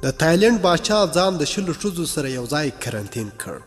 د تایلند باچا ځان د 20 ښځو سره یو ځای کرنټین کړ.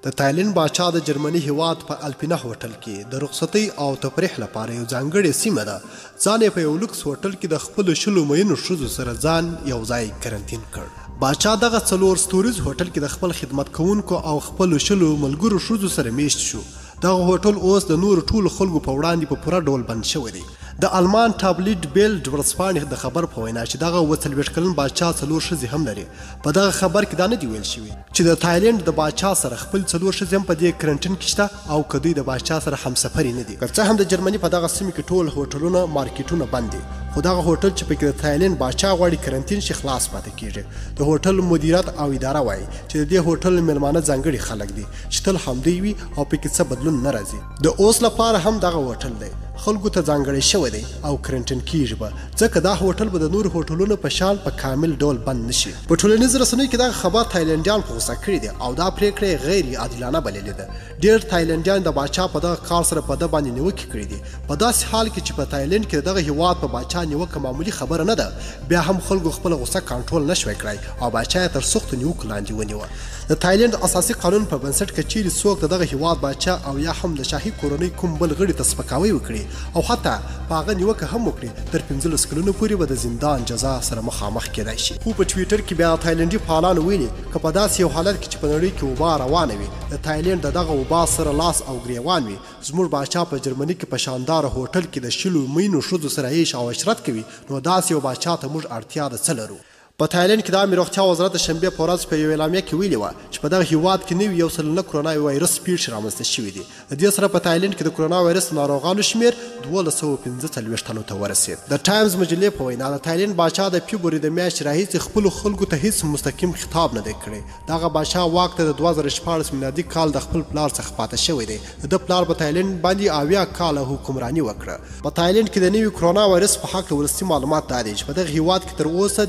د تایلند باچا د جرمني هیواد په الپینه هوټل کې د رخصتۍ او تفریح لپاره یو ځانګړې سیمه ده. ځان یې په یو لوکس هوټل کې د خپلو 20 مینو ښځو سره ځان یو ځای کرنټین کړ. باچا دغه 4 ستوریز هوټل کې د خپل خدمت کوونکو او خپلو 20 ملګرو ښځو سره میشت شو. دغه هوټل اوس د نورو ټولو خلکو په وړاندې په پوره ډول بند شوی دی. د آلمان ټابلیډ بیلډ ورځپاڼې د خبر په وینا چې دغه 40 کلن باچا 4 ښځې هم لري. په دغه خبر کې دا نه دی ویل شوي چې د تایلند د باچا سره خپل 4 ښځې هم په دې کرنټین کې شته او که دوی د باچا سره همسفرې نه دي. که څه هم د جرمني په دغه سیمه کې ټول هوټلونه مارکیټونه بند دي، خو دغه هوټل چې پکې د تایلند باچا غواړي کرنټین شي خلاص پاتې کیږي. د هوټل مدیریت او اداره وایي چې د دې هوټل میلمانه ځانګړي خلک دي چې تل همدوی وي او پکې څه بدلون نه راځي. د اوس لپاره هم دغه هوټل دی خلکو ته ځانګړی شوی دی او کرنټین کیږي به، ځکه دا هوټل به د نورو هوټلونو په شان په کامل ډول بند نشي. په ټولنیزو رسنیو کې دغه خبر تایلنډیان په غوسه کړي دي او دا پریکړه غیر عادلانه بللې ده. ډېر تایلنډیان د باچا په دغه کار سره په ده باندې نیوکې کړي دي. په داسې حال کې چې په تایلند کې دغه هیواد په باچا نیوکه معمولي خبره نه ده، بیا هم خلکو خپل غوسه کنټرول نشوی کړی او باچا یې تر سختو نیوکو لاندې ونیوه. د تایلند اساسي قانون په بنسټ کې چیرې څوک د دغه هیواد باچا او یا هم د شاهي کورنۍ کوم بل غړي ته سپکاوی وکړي او حتی په هغه نیوکه هم وکړي، تر 15 کلونو پورې به د زندان جزا سره مخامخ کېدای شي. خو په ټویټر کې بیا تایلندي فعالانو ویلي که په داسې یو حالت کې چې په نړۍ کې وبا روانه وي د تایلند د دغه وبا سره لاس او ګریوان وي، زموږ باچا په جرمني کې په شاندار هوټل کې د 20 مینو ښځو سره عیش او عشرت کوي، نو داسې یو باچا ته موږ اړتیا د څه لرو؟ په تایلند کې د عامې روغتیا وزارت د شنبې په ورځ په یو اعلامیه کې ویلي وه چې په دغه هیواد کې نوي 1 سلنه کرونا وایرس پیښې رامنځته شوي دي. د دې سره په تایلند کې د کرونا وایرس ناروغانو شمېر 1245 تنو ته ورسېد. د ټایمز مجلې په وینا د تایلند باچا د فبروري د میاشتې راهیسې خپلو خلکو ته هیڅ مستقیم خطاب نه دی کړی. دغه باچا واک ته د 2014 میلادي کال د خپل پلار څخه پاتې شوی دی. د پلار په تایلند باندې 80 کاله حکمراني وکړه. په تایلند کې د نوي کرونا وایرس په حق وروستي معلومات دا دي چې په دغه هیواد کې تر اوسه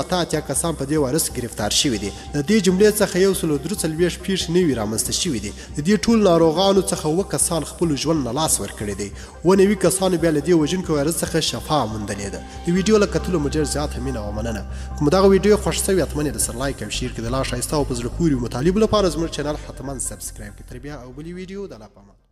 1388 کسان په دې وایرس ګرفتار شوي دي. د دې جملې څخه 143 پیښې نوي رامنځته شوي دي. د دې ټول ناروغانو څخه 7 کسان خپل ژوند نه لاس ورکړی دی. 9 کسانو بیا له دې وژونکي وایرس څخه شفا موندلې ده. د ویډیو له کتلو مو ډېر زیاته مینه او مننه. کوم دغه ویډیو خوښ شوي حتماً یې د سر لایک او شیر کړئ. د لا ښایسته او په زړه پورې مطالبو لپاره زموږ چینل حتماً سبسکرایب کړئ. تر بیا او بلې ویډیو د الله په امان.